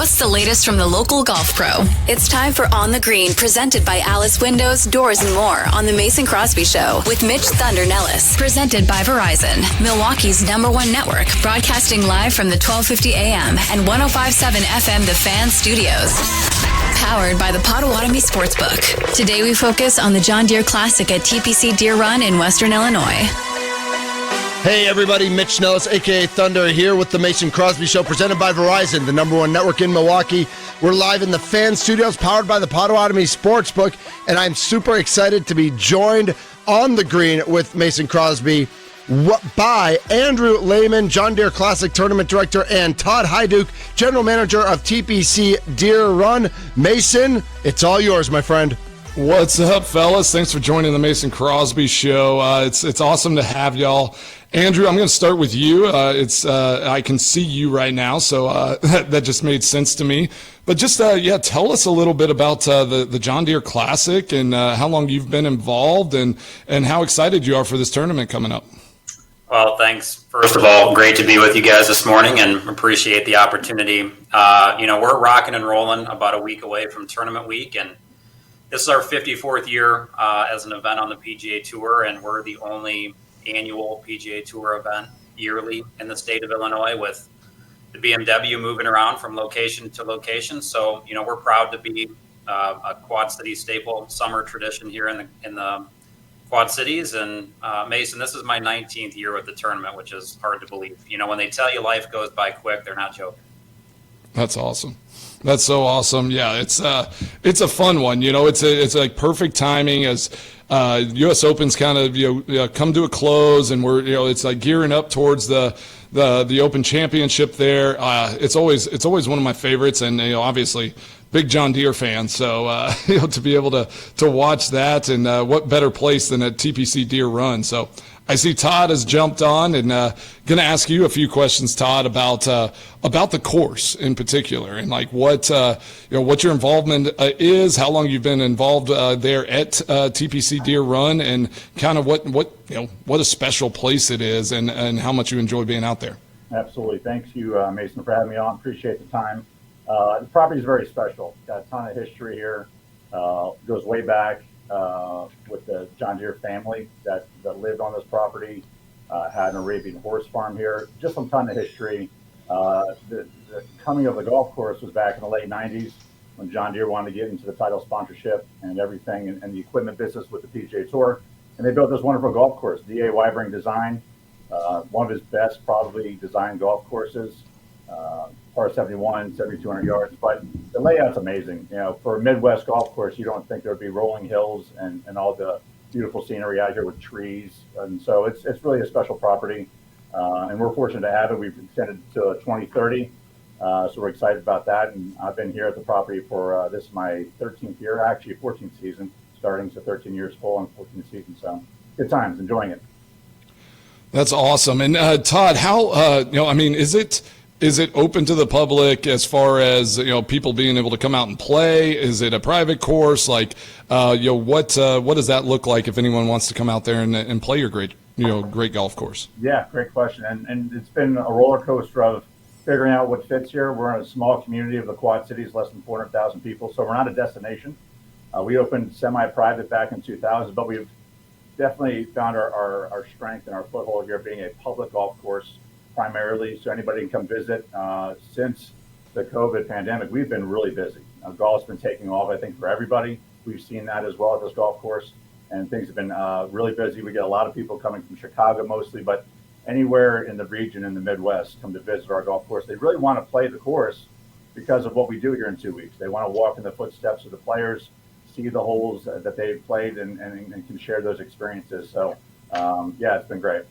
What's the latest from the local golf pro? It's time for On the Green, presented by Alice Windows, Doors, and More on the Mason Crosby Show with Mitch Thunder Nelles. Presented by Verizon, Milwaukee's #1 network, broadcasting live from the 1250 AM and 105.7 FM The Fan Studios. Powered by the Potawatomi Sportsbook. Today we focus on the John Deere Classic at TPC Deere Run in Western Illinois. Hey everybody, Mitch Nelles, aka Thunder, here with the Mason Crosby Show, presented by Verizon, the #1 network in Milwaukee. We're live in the Fan Studios, powered by the Potawatomi Sportsbook, and I'm super excited to be joined on the green with Mason Crosby by Andrew Lehman, John Deere Classic Tournament Director, and Todd Hadjuk, General Manager of TPC Deere Run. Mason, it's all yours, my friend. What's up, fellas? Thanks for joining the Mason Crosby Show. It's awesome to have y'all. Andrew, I'm going to start with you. I can see you right now, so that just made sense to me. But just, tell us a little bit about the John Deere Classic and how long you've been involved and how excited you are for this tournament coming up. Well, thanks. First of all, great to be with you guys this morning and appreciate the opportunity. We're rocking and rolling about a week away from tournament week, and this is our 54th year as an event on the PGA Tour, and we're the only annual PGA Tour event yearly in the state of Illinois, with the BMW moving around from location to location. So, we're proud to be a Quad City staple summer tradition here in the Quad Cities. And Mason, this is my 19th year with the tournament, which is hard to believe. When they tell you life goes by quick, they're not joking. That's awesome. That's so awesome. Yeah, it's a fun one. It's like perfect timing as U.S. Open's kind of come to a close, and we're it's like gearing up towards the Open Championship there. It's always one of my favorites, and obviously big John Deere fan. So to be able to watch that, and what better place than at TPC Deere Run. So I see Todd has jumped on, and going to ask you a few questions, Todd, about the course in particular, and like what your involvement is, how long you've been involved there at TPC Deere Run, and kind of what a special place it is, and how much you enjoy being out there. Absolutely, thanks you, Mason, for having me on. Appreciate the time. The property is very special. Got a ton of history here. Goes way back. With the John Deere family that lived on this property, had an Arabian horse farm here. Just a ton of history. The coming of the golf course was back in the late 90s when John Deere wanted to get into the title sponsorship and everything and the equipment business with the PGA Tour. And they built this wonderful golf course, D.A. Weibring design, one of his best probably designed golf courses. Par 71, 7,200 yards, but the layout's amazing. For a Midwest golf course, you don't think there'd be rolling hills and all the beautiful scenery out here with trees. And so it's really a special property. And we're fortunate to have it. We've extended to 2030. So we're excited about that. And I've been here at the property for, this is my 13th year, actually 14th season, starting, so 13 years full and 14th season. So good times, enjoying it. That's awesome. And Todd, how, is it open to the public as far as people being able to come out and play? Is it a private course? Like, what does that look like if anyone wants to come out there and play your great golf course? Yeah, great question. And it's been a roller coaster of figuring out what fits here. We're in a small community of the Quad Cities, less than 400,000 people, so we're not a destination. We opened semi-private back in 2000, but we've definitely found our strength and our foothold here being a public golf course primarily, so anybody can come visit. Since the COVID pandemic, we've been really busy. Golf's been taking off, I think, for everybody. We've seen that as well at this golf course, and things have been really busy. We get a lot of people coming from Chicago mostly, but anywhere in the region in the Midwest come to visit our golf course. They really want to play the course because of what we do here in 2 weeks. They want to walk in the footsteps of the players, see the holes that they've played, and can share those experiences. So, it's been great.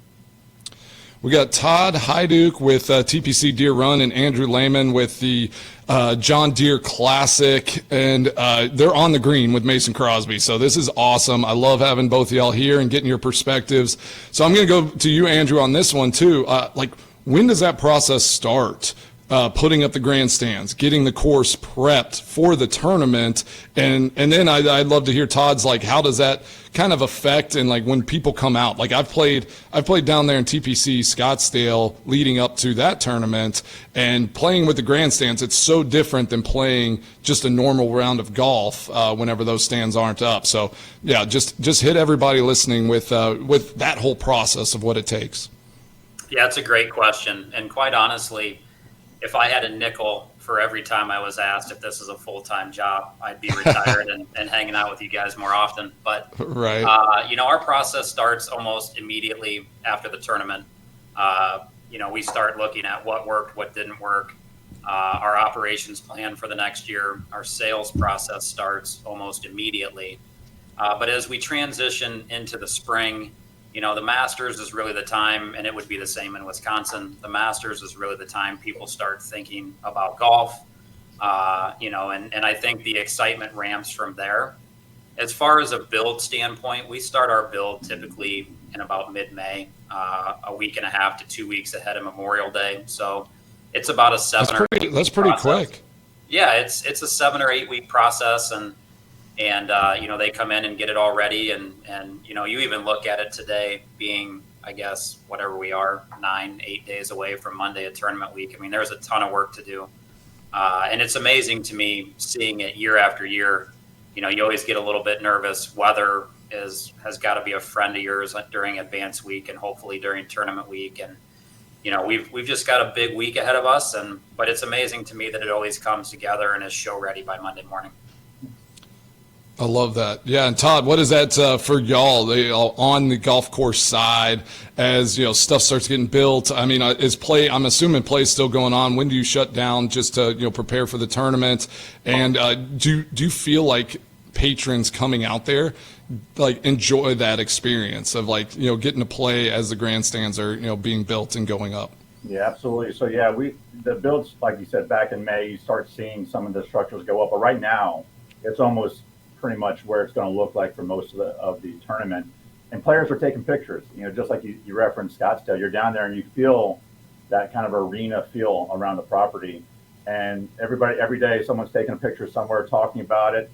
We got Todd Hadjuk with TPC Deere Run and Andrew Lehman with the John Deere Classic, and they're on the green with Mason Crosby. So this is awesome. I love having both of y'all here and getting your perspectives. So I'm going to go to you, Andrew, on this one too. When does that process start putting up the grandstands, getting the course prepped for the tournament. And then I'd love to hear Todd's, like, how does that kind of affect, and like when people come out, like I've played down there in TPC Scottsdale leading up to that tournament, and playing with the grandstands, it's so different than playing just a normal round of golf whenever those stands aren't up. So yeah, just hit everybody listening with that whole process of what it takes. Yeah, it's a great question. And quite honestly, if I had a nickel for every time I was asked if this is a full-time job, I'd be retired and hanging out with you guys more often. But, right. Our process starts almost immediately after the tournament. We start looking at what worked, what didn't work, our operations plan for the next year. Our sales process starts almost immediately. But as we transition into the spring, the Masters is really the time, and it would be the same in Wisconsin. The Masters is really the time people start thinking about golf, and I think the excitement ramps from there. As far as a build standpoint, we start our build typically in about mid-May, a week and a half to 2 weeks ahead of Memorial Day. So it's about a That's pretty quick. Yeah, it's a 7 or 8 week process, and they come in and get it all ready. And you even look at it today being, I guess, whatever we are, 9-8 days away from Monday at tournament week. I mean, there's a ton of work to do. And it's amazing to me seeing it year after year. You always get a little bit nervous. Weather has got to be a friend of yours during advance week and hopefully during tournament week. And, we've just got a big week ahead of us. But it's amazing to me that it always comes together and is show ready by Monday morning. I love that. Yeah, and Todd, what is that for y'all on the golf course side as stuff starts getting built? I mean, I'm assuming play's still going on. When do you shut down just to prepare for the tournament? And do you feel like patrons coming out there like enjoy that experience of getting to play as the grandstands are being built and going up? Yeah, absolutely. So yeah, the builds, like you said, back in May, you start seeing some of the structures go up, but right now it's almost pretty much where it's going to look like for most of the tournament. And players are taking pictures, just like you referenced Scottsdale. You're down there and you feel that kind of arena feel around the property. And every day someone's taking a picture somewhere, talking about it,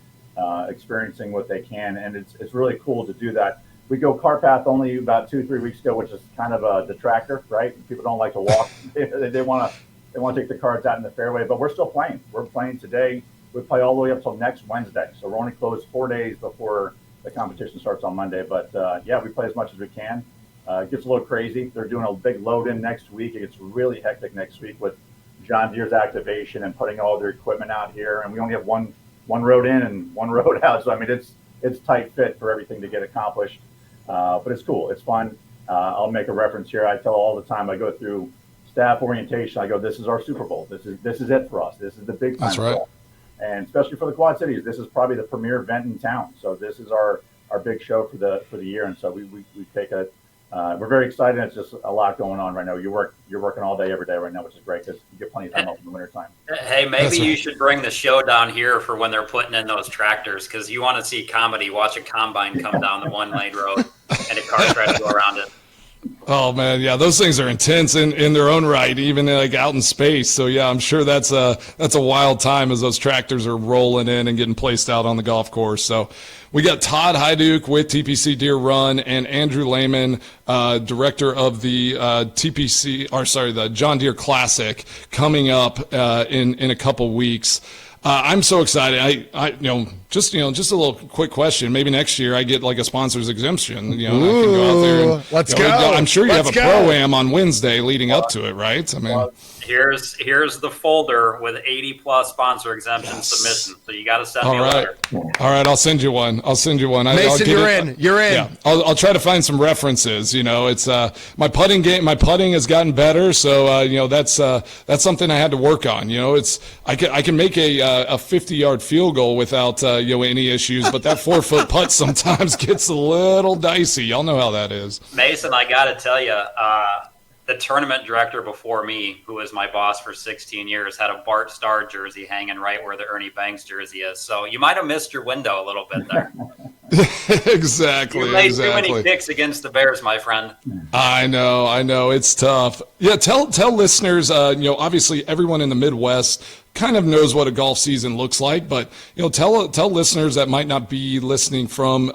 experiencing what they can. And it's really cool to do that. We go cart path only about 2-3 weeks ago, which is kind of a detractor, right? People don't like to walk. They want to take the cards out in the fairway, but we're still playing. We're playing today. We play all the way up till next Wednesday. So we're only closed 4 days before the competition starts on Monday. But we play as much as we can. It gets a little crazy. They're doing a big load in next week. It gets really hectic next week with John Deere's activation and putting all their equipment out here. And we only have one road in and one road out. So, I mean, it's tight fit for everything to get accomplished. But it's cool. It's fun. I'll make a reference here. I tell all the time, I go through staff orientation. I go, this is our Super Bowl. This is it for us. This is the big time. That's right. And especially for the Quad Cities, this is probably the premier event in town. So this is our big show for the year. And so we take we're very excited. It's just a lot going on right now. You're working all day, every day right now, which is great because you get plenty of time off in the wintertime. Hey, maybe you should bring the show down here for when they're putting in those tractors, because you want to see comedy. Watch a combine come down the one-lane road and a car try to go around it. Oh man, yeah, those things are intense in their own right, even like out in space. So yeah, I'm sure that's a wild time as those tractors are rolling in and getting placed out on the golf course. So we got Todd Hadjuk with TPC Deere Run and Andrew Lehman, director of the the John Deere Classic, coming up in a couple weeks. I'm so excited. Just a little quick question. Maybe next year I get like a sponsor's exemption. I can go out there and let's go. I'm sure you have a pro-am on Wednesday leading up to it, right? I mean, here's the folder with 80 plus sponsor exemption submissions. So you got to send me a letter. All right, I'll send you one. Mason, you're in. Yeah, I'll try to find some references. It's my putting game. My putting has gotten better, so that's something I had to work on. I can make a 50-yard field goal without any issues, but that 4-foot putt sometimes gets a little dicey. Y'all know how that is. Mason, I got to tell you, the tournament director before me, who was my boss for 16 years, had a Bart Starr jersey hanging right where the Ernie Banks jersey is. So you might have missed your window a little bit there. Exactly. You made too many picks against the Bears, my friend. I know. It's tough. Yeah, tell listeners, obviously everyone in the Midwest kind of knows what a golf season looks like, but tell listeners that might not be listening from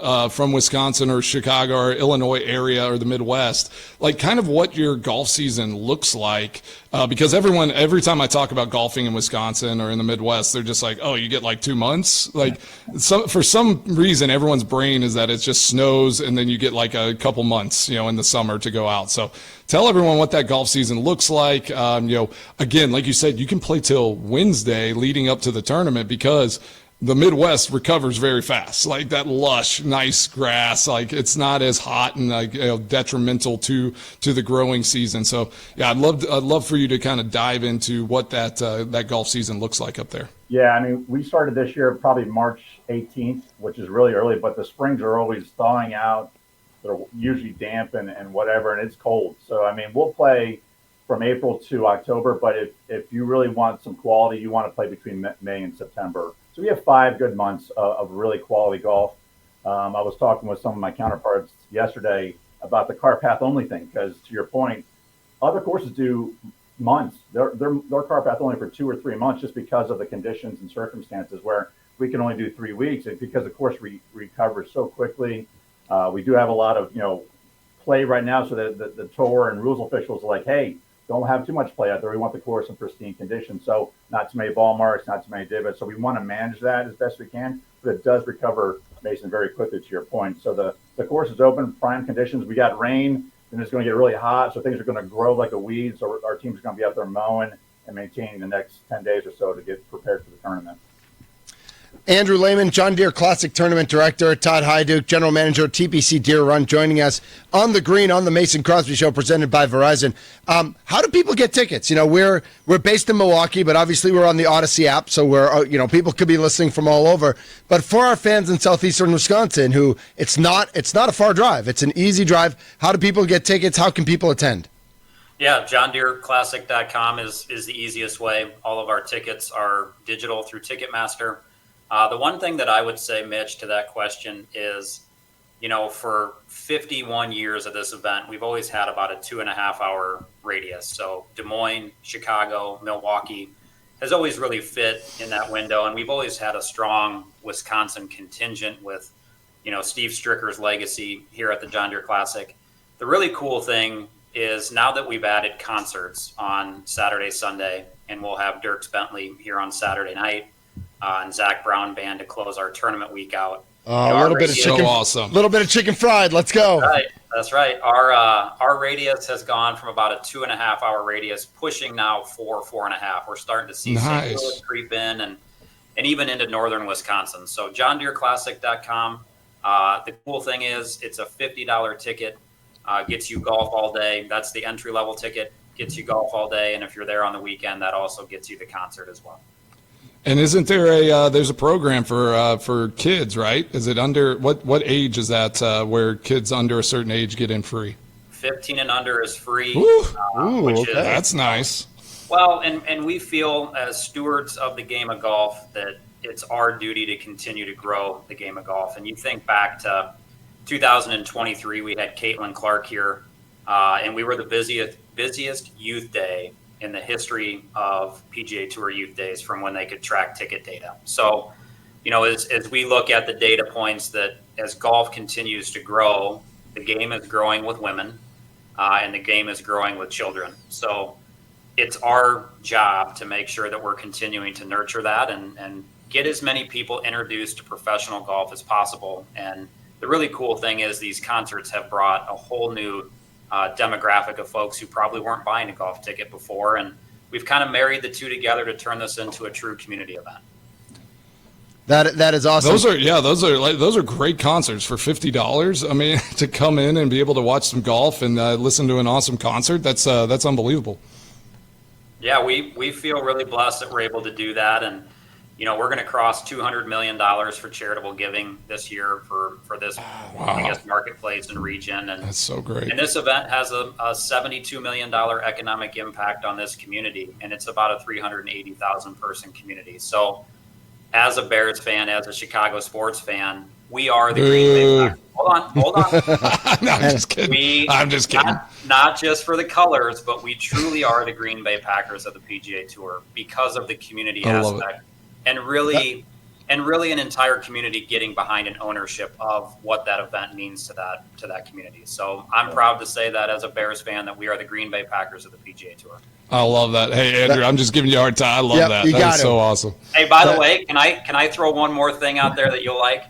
Wisconsin or Chicago or Illinois area or the Midwest, like kind of what your golf season looks like, because every time I talk about golfing in Wisconsin or in the Midwest, they're just like, oh, you get like 2 months. Like for some reason, everyone's brain is that it just snows and then you get like a couple months, in the summer to go out. So tell everyone what that golf season looks like. Again, like you said, you can play till Wednesday leading up to the tournament because the Midwest recovers very fast. Like that lush, nice grass, like it's not as hot and like detrimental to the growing season. So yeah, I'd love for you to kind of dive into what that golf season looks like up there. Yeah, I mean, we started this year probably March 18th, which is really early, but the springs are always thawing out. They're usually damp and whatever, and it's cold. So, I mean, we'll play from April to October, but if you really want some quality, you want to play between May and September. So we have 5 good months of really quality golf. I was talking with some of my counterparts yesterday about the car path only thing, because to your point, other courses do months. They're car path only for 2 or 3 months just because of the conditions and circumstances, where we can only do 3 weeks, and because the course recovers so quickly. We do have a lot of play right now, so that the tour and rules officials are like, hey, don't have too much play out there. We want the course in pristine condition, so not too many ball marks, not too many divots. So we want to manage that as best we can, but it does recover, Mason, very quickly to your point. So the course is open, prime conditions. We got rain, and it's going to get really hot, so things are going to grow like a weed. So our team's going to be out there mowing and maintaining the next 10 days or so to get prepared for the tournament. Andrew Lehman, John Deere Classic Tournament Director, Todd Hadjuk, General Manager of TPC Deere Run, joining us on the green on the Mason Crosby Show, presented by Verizon. How do people get tickets? We're based in Milwaukee, but obviously we're on the Odyssey app, so we're people could be listening from all over. But for our fans in southeastern Wisconsin, who it's not a far drive, it's an easy drive. How do people get tickets? How can people attend? Yeah, JohnDeereClassic.com is the easiest way. All of our tickets are digital through Ticketmaster. The one thing that I would say, Mitch, to that question is, for 51 years of this event, we've always had about a 2.5-hour radius. So Des Moines, Chicago, Milwaukee has always really fit in that window. And we've always had a strong Wisconsin contingent with, Steve Stricker's legacy here at the John Deere Classic. The really cool thing is now that we've added concerts on Saturday, Sunday, and we'll have Dierks Bentley here on Saturday night, and Zach Brown Band to close our tournament week out. A little bit of chicken, awesome. Little bit of chicken fried. Let's go. That's right. Our radius has gone from about a 2.5-hour radius, pushing now 4.5. We're starting to see St. Louis creep in and even into northern Wisconsin. So JohnDeereClassic.com. The cool thing is it's a $50 ticket, gets you golf all day. That's the entry level ticket, gets you golf all day. And if you're there on the weekend, that also gets you the concert as well. And isn't there there's a program for kids, right? Is it under what age is that where kids under a certain age get in free? 15 and under is free. That's nice. Well, and we feel as stewards of the game of golf that it's our duty to continue to grow the game of golf. And you think back to 2023, we had Caitlin Clark here, and we were the busiest youth day in the history of PGA Tour Youth Days from when they could track ticket data. So, as we look at the data points that as golf continues to grow, the game is growing with women and the game is growing with children. So it's our job to make sure that we're continuing to nurture that and get as many people introduced to professional golf as possible. And the really cool thing is these concerts have brought a whole new demographic of folks who probably weren't buying a golf ticket before, and we've kind of married the two together to turn this into a true community event. That is awesome. Those are great concerts for $50. I mean, to come in and be able to watch some golf and listen to an awesome concert, that's unbelievable. Yeah, we feel really blessed that we're able to do that, and we're going to cross $200 million for charitable giving this year for this, marketplace and region. And that's so great. And this event has a $72 million economic impact on this community, and it's about a 380,000 person community. So as a Bears fan, as a Chicago sports fan, we are the Green Bay Packers. Hold on. No, I'm just kidding. I'm just kidding. Not just for the colors, but we truly are the Green Bay Packers of the PGA Tour because of the community aspect, and really an entire community getting behind an ownership of what that event means to that community. So I'm proud to say that as a Bears fan, that we are the Green Bay Packers of the PGA Tour. I love that. Hey, Andrew, I'm just giving you a hard time. I love that. That is so awesome. Hey, by the way, can I throw one more thing out there that you'll like?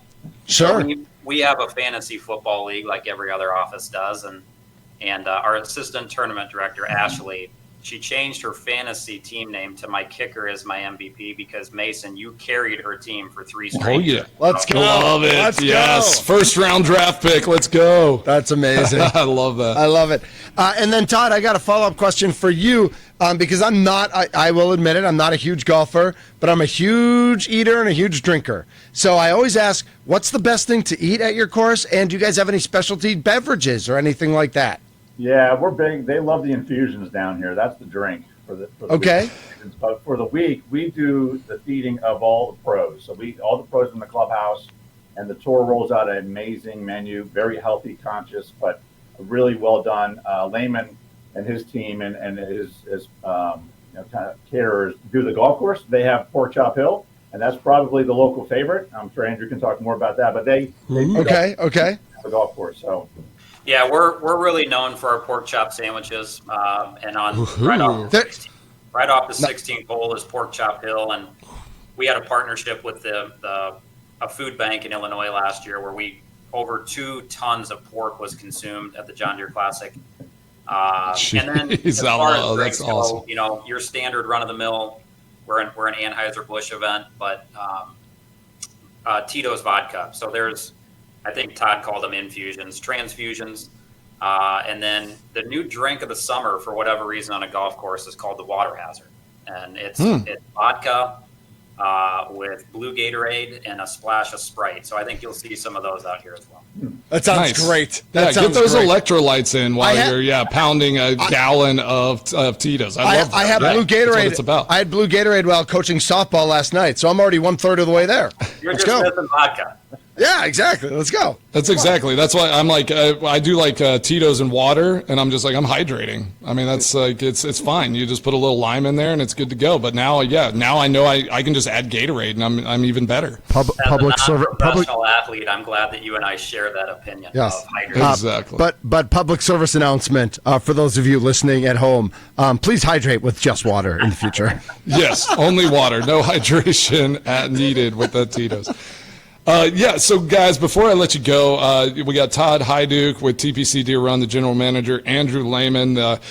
Sure. So we have a fantasy football league like every other office does, and our assistant tournament director, Ashley, she changed her fantasy team name to My Kicker is My MVP because, Mason, you carried her team for 3 straight. Oh, yeah. Let's go. Love it. Let's yes. go. First round draft pick. Let's go. That's amazing. I love that. I love it. And then, Todd, I got a follow-up question for you because I will admit it, I'm not a huge golfer, but I'm a huge eater and a huge drinker. So I always ask, what's the best thing to eat at your course? And do you guys have any specialty beverages or anything like that? Yeah, we're big. They love the infusions down here. That's the drink for the Okay. week. But for the week, we do the feeding of all the pros. So all the pros in the clubhouse, and the tour rolls out an amazing menu, very healthy, conscious, but really well done. Lehman and his team and his kind of caterers do the golf course. They have Pork Chop Hill, and that's probably the local favorite. I'm sure Andrew can talk more about that, but they Okay. the golf course. So. Yeah, we're really known for our pork chop sandwiches, and right off the 16th hole is Pork Chop Hill, and we had a partnership with a food bank in Illinois last year where over 2 tons of pork was consumed at the John Deere Classic. And then as far as drinks go, awesome. Your standard run of the mill, we're an Anheuser-Busch event, but Tito's vodka. So I think Todd called them infusions, transfusions. And then the new drink of the summer, for whatever reason on a golf course, is called the Water Hazard. And it's vodka with blue Gatorade and a splash of Sprite. So I think you'll see some of those out here as well. That sounds great. That get those great. electrolytes in while you're pounding a gallon of Tito's. I love that. I have blue Gatorade. That's what it's about. I had blue Gatorade while coaching softball last night, so I'm already 1/3 of the way there. Let's go. Missing vodka. Yeah, exactly. Let's go. That's why I'm like, I do like Tito's and water, and I'm just like, I'm hydrating. I mean, that's like, it's fine. You just put a little lime in there and it's good to go. But now I know I can just add Gatorade and I'm even better. Public service. Professional athlete, I'm glad that you and I share that opinion of hydrating. Exactly. But public service announcement for those of you listening at home, please hydrate with just water in the future. Yes, only water. No hydration needed with the Tito's. So guys, before I let you go, we got Todd Hadjuk with TPC Deere Run, the general manager, Andrew Lehman, the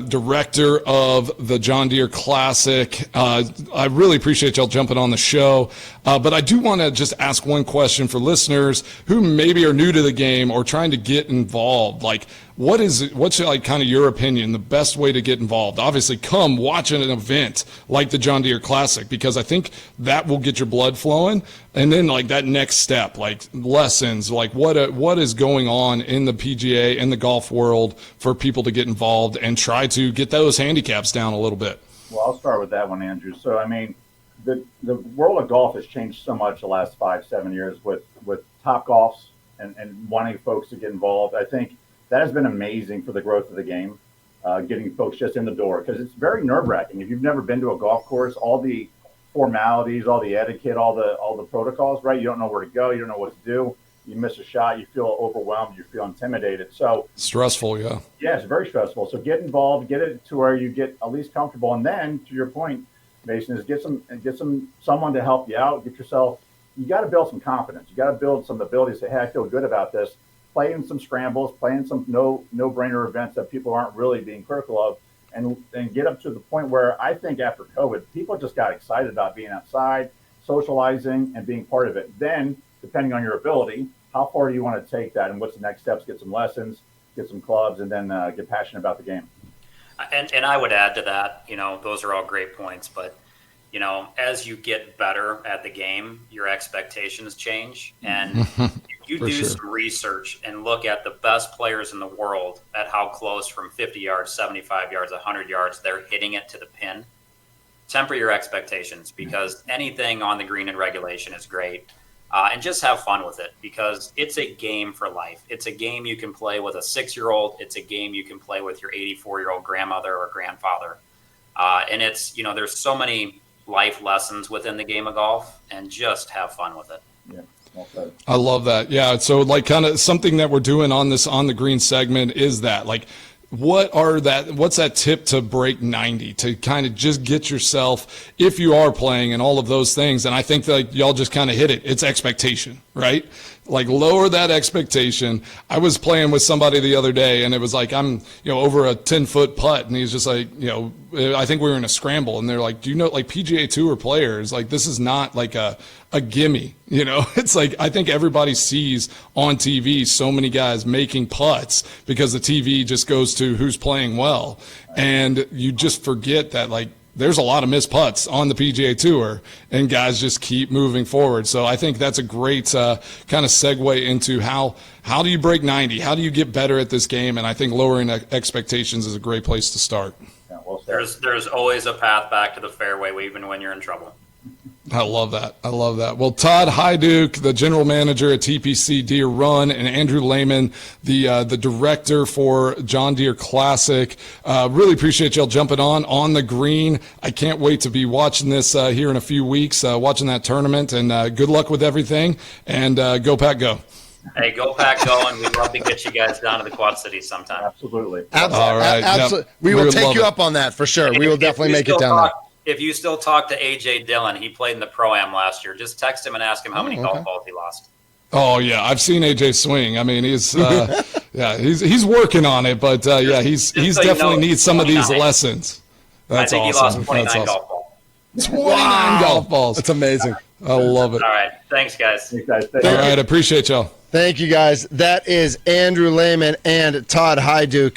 director of the John Deere Classic. I really appreciate y'all jumping on the show, but I do want to just ask one question for listeners who maybe are new to the game or trying to get involved. Like, what's like kind of your opinion, the best way to get involved? Obviously, come watch an event like the John Deere Classic, because I think that will get your blood flowing. And then like that next step, like lessons, like what is going on in the PGA and the golf world for people to get involved and try to get those handicaps down a little bit. Well, I'll start with that one, Andrew. So, I mean, the world of golf has changed so much the last 5-7 years with Top Golfs and wanting folks to get involved. I think that has been amazing for the growth of the game, getting folks just in the door, because it's very nerve-wracking. If you've never been to a golf course, all the formalities, all the etiquette, all the protocols, right? You don't know where to go. You don't know what to do. You miss a shot, you feel overwhelmed, you feel intimidated. So stressful, yeah. Yeah, it's very stressful. So get involved, get it to where you get at least comfortable. And then, to your point, Mason, is get someone to help you out. You got to build some confidence. You got to build some ability to say, hey, I feel good about this. Play in some scrambles, play in some no-brainer events that people aren't really being critical of, and get up to the point where I think after COVID, people just got excited about being outside, socializing, and being part of it. Then, depending on your ability, how far do you want to take that, and what's the next steps? Get some lessons, get some clubs, and then get passionate about the game. And I would add to that, those are all great points, but as you get better at the game, your expectations change. And if you do some research and look at the best players in the world at how close from 50 yards, 75 yards, 100 yards, they're hitting it to the pin, temper your expectations, because anything on the green in regulation is great. and just have fun with it, because it's a game for life. It's a game you can play with a 6-year-old. It's a game you can play with your 84-year-old grandmother or grandfather. And it's, there's so many life lessons within the game of golf, and just have fun with it. Yeah. Okay. I love that. Yeah. So like kind of something that we're doing on this On the Green segment is that, like, what's that tip to break 90, to kind of just get yourself, if you are playing and all of those things. And I think that y'all just kind of hit it. It's expectation, right? Like, lower that expectation. I was playing with somebody the other day, and it was like, I'm, over a 10-foot putt, and he's just like, I think we were in a scramble, and they're like, do you know, like, PGA Tour players, like, this is not like a gimme, It's like, I think everybody sees on TV so many guys making putts because the TV just goes to who's playing well, and you just forget that, like, there's a lot of missed putts on the PGA Tour, and guys just keep moving forward. So I think that's a great kind of segue into how do you break 90? How do you get better at this game? And I think lowering expectations is a great place to start. Yeah, well, There's always a path back to the fairway, even when you're in trouble. I love that. I love that. Well, Todd Hadjuk, the general manager at TPC Deere Run, and Andrew Lehman, the director for John Deere Classic. Really appreciate y'all jumping on the green. I can't wait to be watching this here in a few weeks, watching that tournament. And good luck with everything. And go Pack, go. Hey, go Pack, go, and we'd love to get you guys down to the Quad Cities sometime. absolutely. All right. Absolutely. Yep. We will would take love you it. up on that for sure. We will definitely make it down there. If you still talk to AJ Dillon, he played in the Pro-Am last year. Just text him and ask him how many golf balls he lost. Oh yeah, I've seen AJ swing. I mean, he's he's working on it, but he's so definitely needs some of these 29. lessons. That's I think awesome. he lost 29 That's awesome. golf balls. 29 golf balls. That's amazing. I love it. All right. Thanks, guys. Thanks, guys. All right, I appreciate y'all. Thank you, guys. That is Andrew Lehman and Todd Hadjuk